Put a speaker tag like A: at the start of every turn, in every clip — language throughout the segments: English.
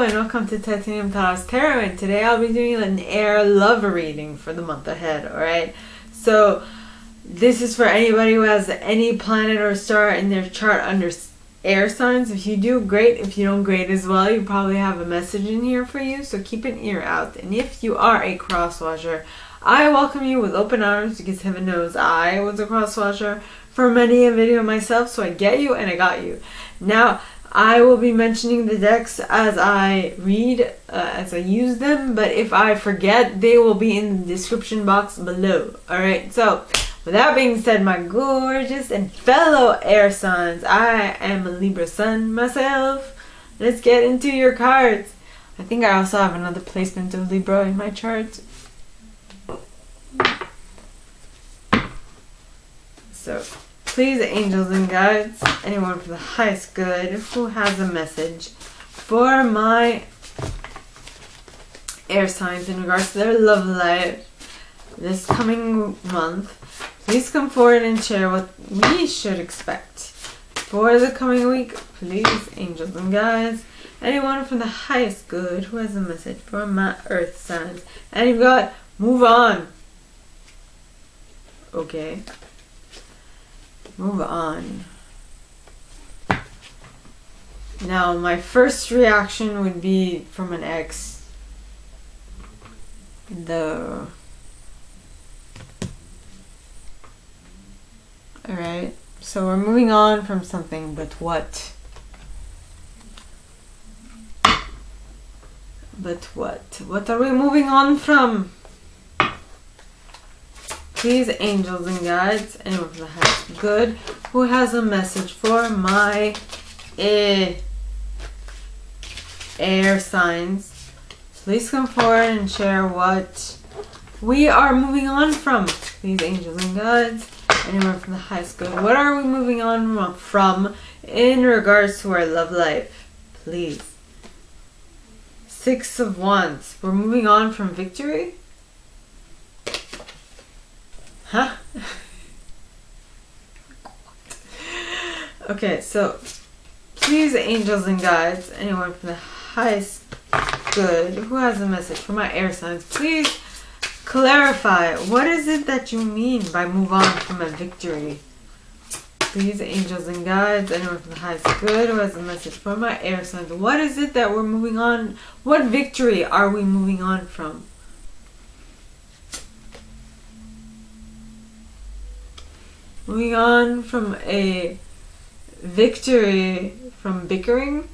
A: and welcome to Titanium Taros Tarot, and today I'll be doing an air love reading for the month ahead, alright? So, this is for anybody who has any planet or star in their chart under air signs. If you do, great. If you don't, great as well. You probably have a message in here for you, so keep an ear out. And if you are a cross-watcher, I welcome you with open arms, because heaven knows I was a cross-watcher for many a video myself, so I get you and I got you. Now, I will be mentioning the decks as I read, as I use them, but if I forget, they will be in the description box below. Alright, so with that being said, my gorgeous and fellow air signs, I am a Libra sun myself. Let's get into your cards. I think I also have another placement of Libra in my chart. So, please, angels and guides, anyone for the highest good who has a message for my air signs in regards to their love life this coming month, please come forward and share what we should expect for the coming week. Please, angels and guides, anyone from the highest good who has a message for my earth signs. And you've got move on. Okay. Move on. Now, my first reaction would be from an ex. Alright, so we're moving on from something, but what? But what? What are we moving on from? Please, angels and guides, anyone from the highest good who has a message for my air signs, please come forward and share what we are moving on from. Please, angels and guides, anyone from the highest good, what are we moving on from in regards to our love life? Please. Six of Wands. We're moving on from victory? Huh? Okay, so please, angels and guides, anyone from the highest good who has a message for my air signs, please clarify, what is it that you mean by move on from a victory? Please, angels and guides, anyone from the highest good who has a message for my air signs, what is it that we're moving on? What victory are we moving on from? Moving on from a victory from bickering.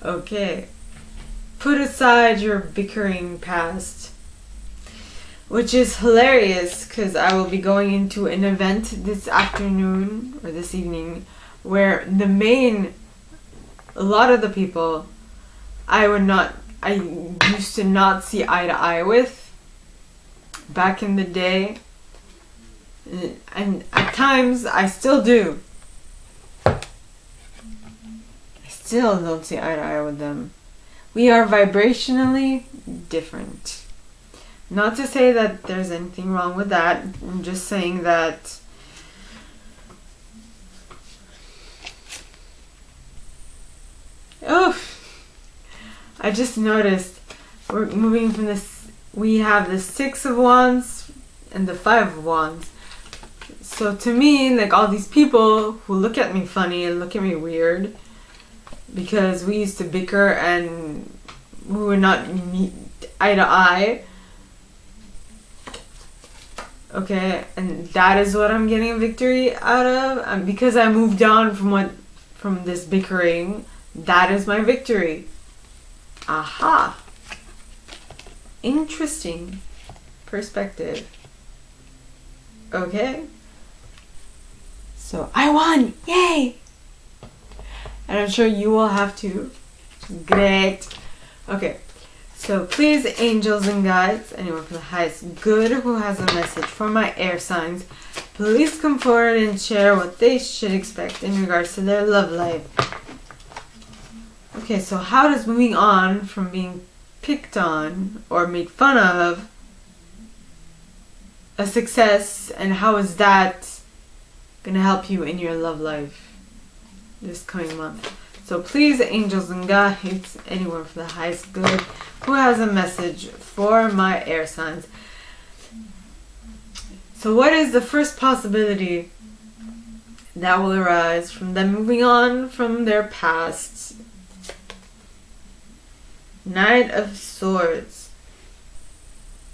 A: Okay. Put aside your bickering past. Which is hilarious, because I will be going into an event this afternoon or this evening where a lot of the people I used to not see eye to eye with back in the day, and at times I still do. I still don't see eye to eye with them. We are vibrationally different. Not to say that there's anything wrong with that. I'm just saying that I just noticed we're moving from this. We have the Six of Wands and the Five of Wands. So to me, like, all these people who look at me funny and look at me weird because we used to bicker and we would not meet eye to eye. Okay, and that is what I'm getting a victory out of. Because I moved on from this bickering, that is my victory. Aha. Interesting perspective. Okay. So I won! Yay! And I'm sure you will have to. Great. Okay. So please, angels and guides, anyone from the highest good who has a message for my air signs, please come forward and share what they should expect in regards to their love life. Okay, so how does moving on from being picked on or made fun of a success, and how is that going to help you in your love life? this coming month. So please, angels and guides, anyone for the highest good who has a message for my air signs. So what is the first possibility that will arise from them moving on from their past? Knight of Swords.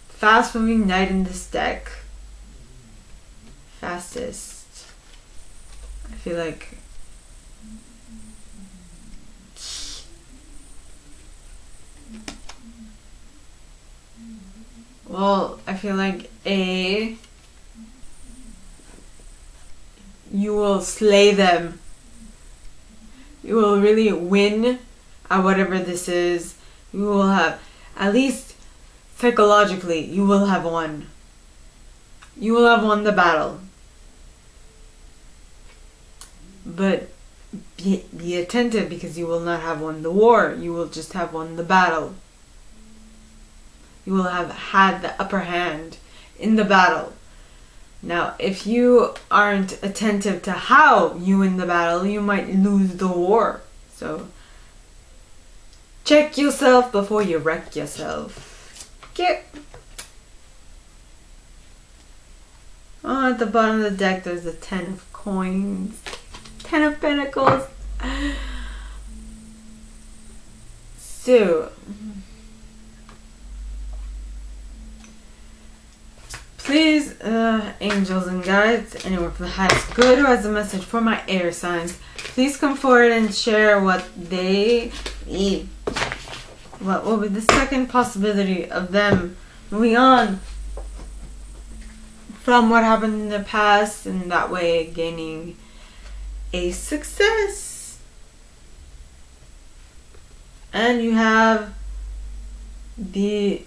A: Fast moving knight in this deck. Fastest. I feel like you will slay them. You will really win at whatever this is. You will have, at least psychologically, you will have won. You will have won the battle. But be attentive, because you will not have won the war. You will just have won the battle. You will have had the upper hand in the battle. Now, if you aren't attentive to how you win the battle, you might lose the war. So, check yourself before you wreck yourself. Okay. Oh, at the bottom of the deck, there's a 10 of coins. 10 of pentacles. So, please, angels and guides, anyone from the highest good who has a message for my air signs, please come forward and share what they need. What will be the second possibility of them moving on from what happened in the past, and that way gaining a success? And you have the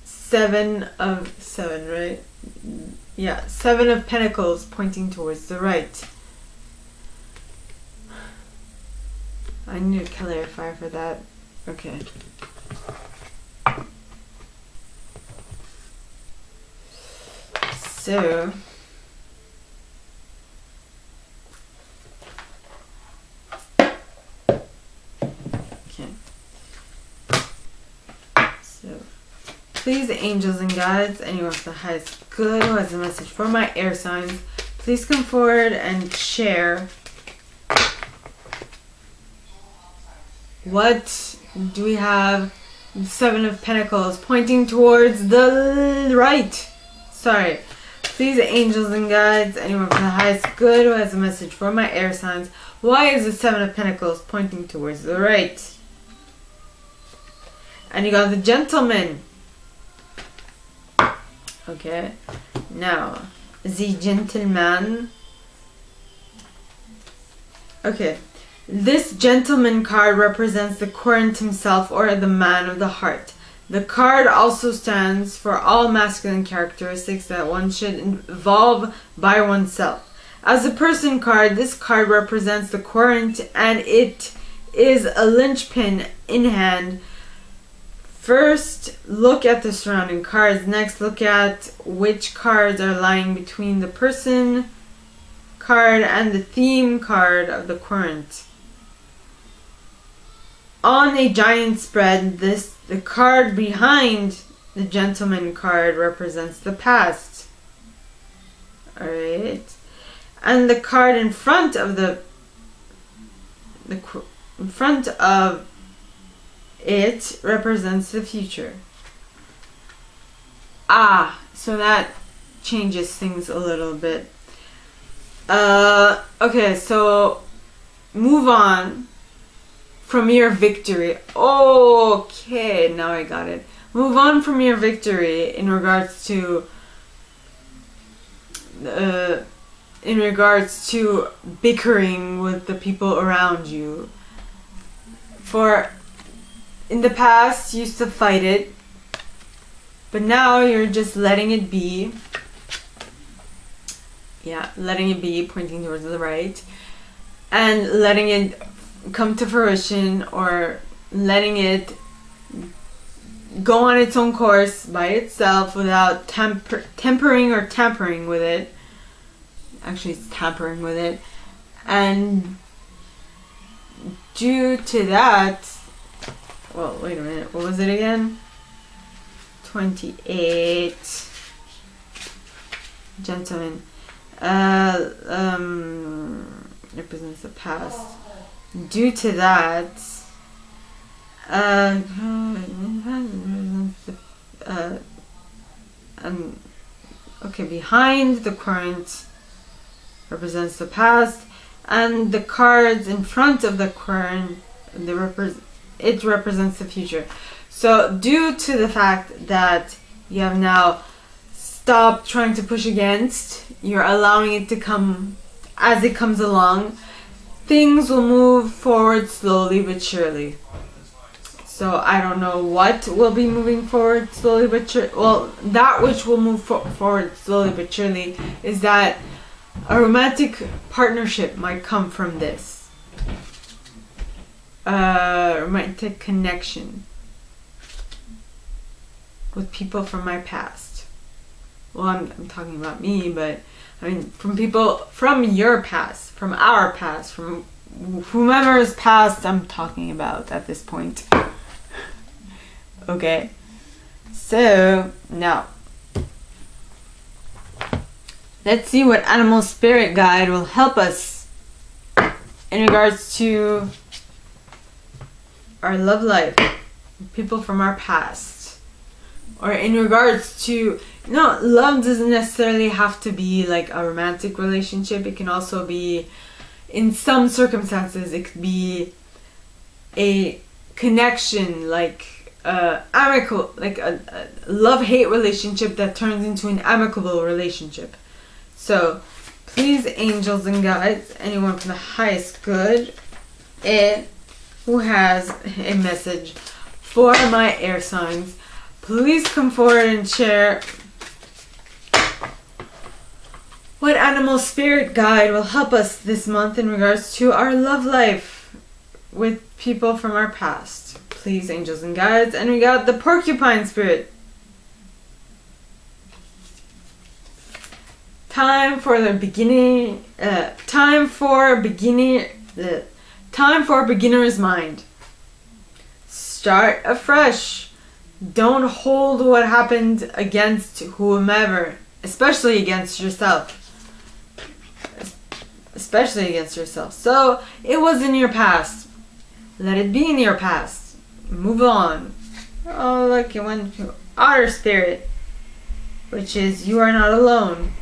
A: 7 of 7, right? Yeah, 7 of Pentacles pointing towards the right. I need to clarify for that. Okay. So, please, angels and guides, anyone with the highest good who has a message for my air signs, please come forward and share. What do we have? 7 of Pentacles pointing towards the right. Sorry. Please, angels and guides, anyone with the highest good who has a message for my air signs, why is the 7 of Pentacles pointing towards the right? And you got the Gentleman. Okay, now, the Gentleman. Okay, this Gentleman card represents the Current himself, or the man of the heart. The card also stands for all masculine characteristics that one should evolve by oneself. As a person card, this card represents the Current, and it is a linchpin in hand. First, look at the surrounding cards. Next, look at which cards are lying between the person card and the theme card of the Current. On a giant spread, the card behind the Gentleman card represents the past. Alright. And the card in front of it represents the future. So that changes things a little bit. Okay, so move on from your victory. Okay, now I got it. Move on from your victory in regards to bickering with the people around you. For in the past, you used to fight it, but now you're just letting it be. Yeah, letting it be, pointing towards the right, and letting it come to fruition, or letting it go on its own course by itself without tampering with it. Actually, it's tampering with it. And due to that, well, wait a minute, what was it again? 28. Gentleman. Represents the past. Due to that, okay, behind the current represents the past, and the cards in front of the current, it represents the future. So due to the fact that you have now stopped trying to push against, you're allowing it to come as it comes along, things will move forward slowly but surely. So I don't know what will be moving forward slowly but surely. Well, that which will move forward slowly but surely is that a romantic partnership might come from this. Romantic connection with people from my past. Well, I'm talking about me, but I mean from people from your past, from our past, from whomever's past I'm talking about at this point. Okay, so now let's see what animal spirit guide will help us in regards to our love life, people from our past, or in regards to, no, love doesn't necessarily have to be like a romantic relationship. It can also be, in some circumstances, it could be a connection, like amicable, like a love-hate relationship that turns into an amicable relationship. So please, angels and guides, anyone from the highest good, who has a message for my air signs, please come forward and share what animal spirit guide will help us this month in regards to our love life with people from our past. Please, angels and guides. And we got the porcupine spirit. Time for beginner's mind. Start afresh. Don't hold what happened against whomever, especially against yourself. Especially against yourself. So, it was in your past. Let it be in your past. Move on. Oh, look, it went to otter spirit, which is you are not alone.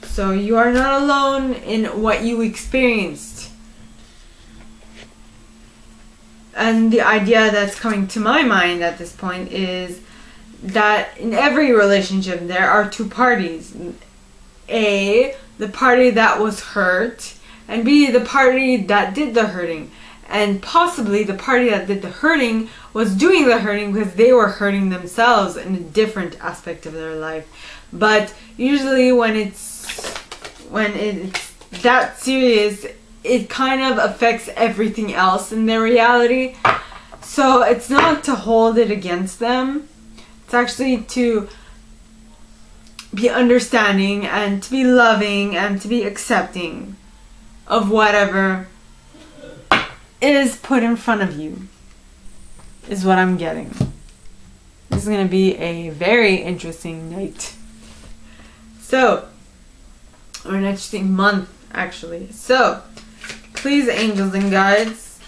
A: So you are not alone in what you experienced. And the idea that's coming to my mind at this point is that in every relationship there are two parties. A, the party that was hurt, and B, the party that did the hurting. And possibly the party that did the hurting was doing the hurting because they were hurting themselves in a different aspect of their life. But usually when it's that serious, it kind of affects everything else in their reality. So it's not to hold it against them. It's actually to be understanding and to be loving and to be accepting of whatever is put in front of you, is what I'm getting. This is going to be a very interesting night. So, or an interesting month, actually. So, please, angels and guides,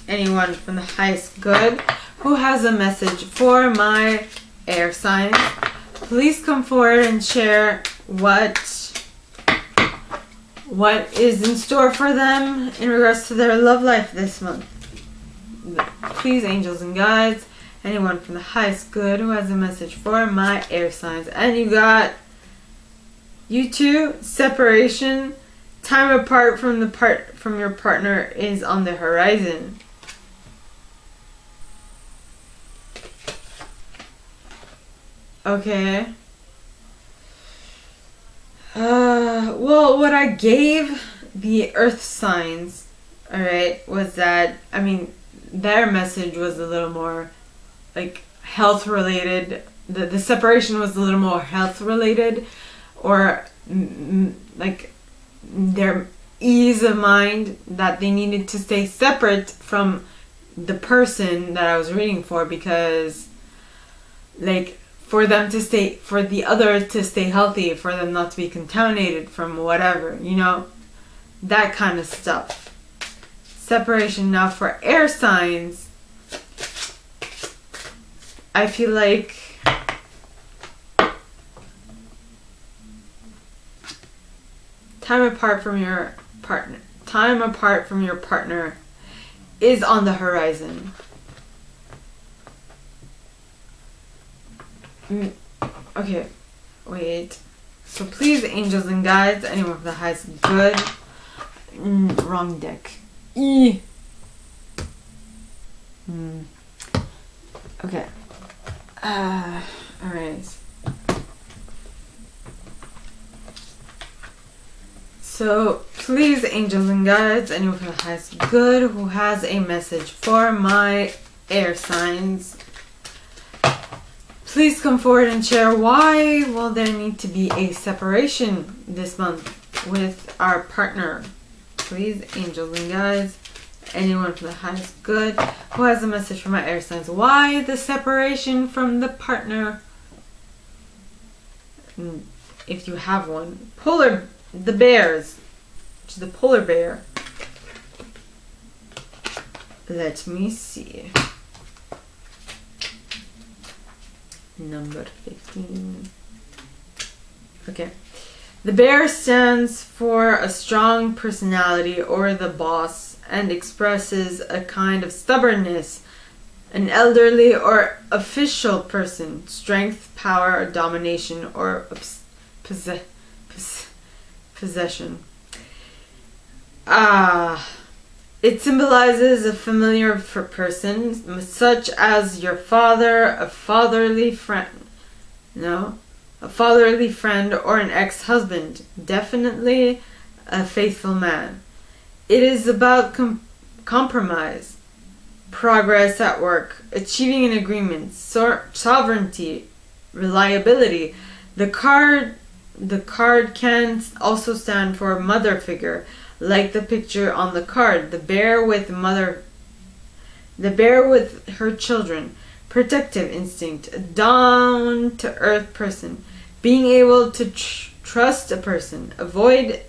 A: anyone from the highest good who has a message for my air signs, please come forward and share what is in store for them in regards to their love life this month. Please, angels and guides, anyone from the highest good who has a message for my air signs. And you got you two, separation, time apart from your partner is on the horizon. Okay. Well, what I gave the earth signs, alright, was that, I mean, their message was a little more, like, health related. The separation was a little more health related, or, like, their ease of mind that they needed to stay separate from the person that I was reading for, because like for the other to stay healthy, for them not to be contaminated from whatever, you know, that kind of stuff. Separation. Now for air signs, I feel like time apart from your partner is on the horizon. Okay, wait. So please, angels and guides, anyone from the highest good. Wrong deck. Okay. Alright. So please, angels and guides, anyone from the highest good who has a message for my air signs, please come forward and share why will there need to be a separation this month with our partner. Please, angels and guides, anyone from the highest good who has a message for my air signs, why the separation from the partner, if you have one. The bears, which is the polar bear. Let me see. Number 15. Okay. The bear stands for a strong personality or the boss and expresses a kind of stubbornness, an elderly or official person, strength, power, domination, or possession. It symbolizes a familiar person, such as your father, a fatherly friend. A fatherly friend or an ex-husband. Definitely a faithful man. It is about compromise, progress at work, achieving an agreement, sovereignty, reliability. The card can also stand for a mother figure, like the picture on the card. The bear with her children, protective instinct, a down-to-earth person, being able to trust a person, avoid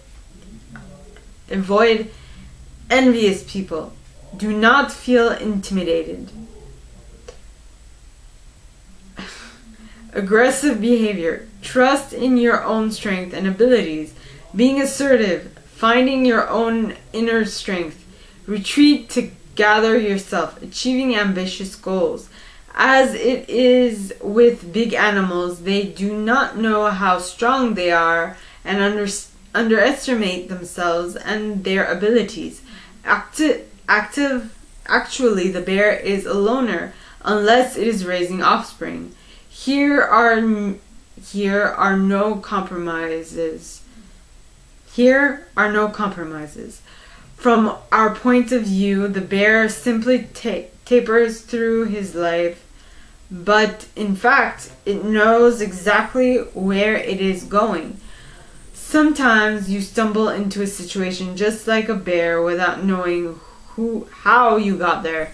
A: envious people, do not feel intimidated. Aggressive behavior, trust in your own strength and abilities, being assertive, finding your own inner strength, retreat to gather yourself, achieving ambitious goals. As it is with big animals, they do not know how strong they are and underestimate themselves and their abilities. Actually, the bear is a loner unless it is raising offspring. Here are no compromises. Here are no compromises. From our point of view, the bear simply tapers through his life, but in fact, it knows exactly where it is going. Sometimes you stumble into a situation just like a bear without knowing how you got there.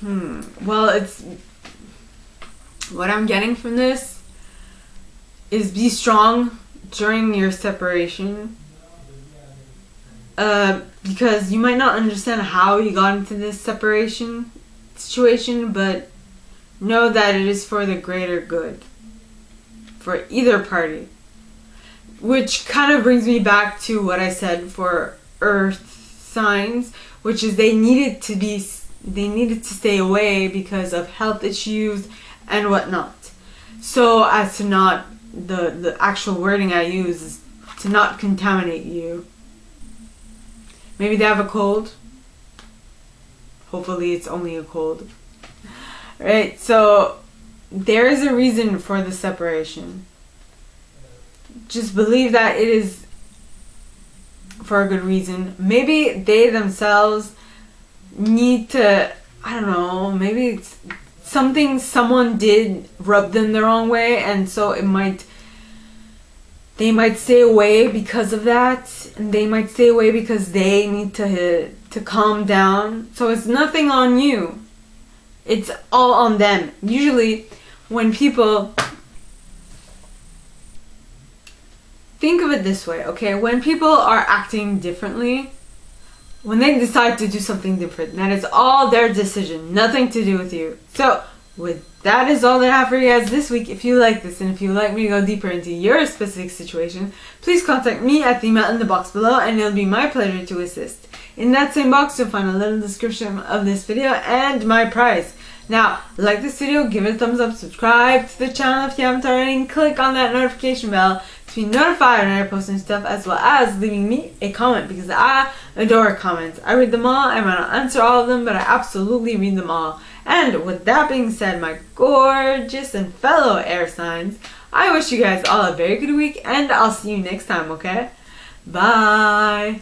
A: Well, it's what I'm getting from this is be strong during your separation, because you might not understand how you got into this separation situation, but know that it is for the greater good for either party. Which kind of brings me back to what I said for earth signs, which is they needed to stay away because of health issues and whatnot. So as to not, the actual wording I use is to not contaminate you. Maybe they have a cold. Hopefully it's only a cold. Right? So there is a reason for the separation. Just believe that it is for a good reason. Maybe they themselves need to, I don't know, maybe it's someone did rub them the wrong way, and so they might stay away because of that, and they might stay away because they need to calm down. So it's nothing on you. It's all on them. Usually when people, think of it this way, okay? When people are acting differently, when they decide to do something different, that is all their decision, nothing to do with you. So that is all that I have for you guys this week. If you like this, and if you'd like me to go deeper into your specific situation, please contact me at the email in the box below, and it'll be my pleasure to assist. In that same box, you'll find a little description of this video and my price. Now, like this video, give it a thumbs up, subscribe to the channel if you haven't already, and click on that notification bell to be notified when I post new stuff, as well as leaving me a comment, because I adore comments. I read them all. I might not answer all of them, but I absolutely read them all. And with that being said, my gorgeous and fellow air signs, I wish you guys all a very good week, and I'll see you next time, okay? Bye!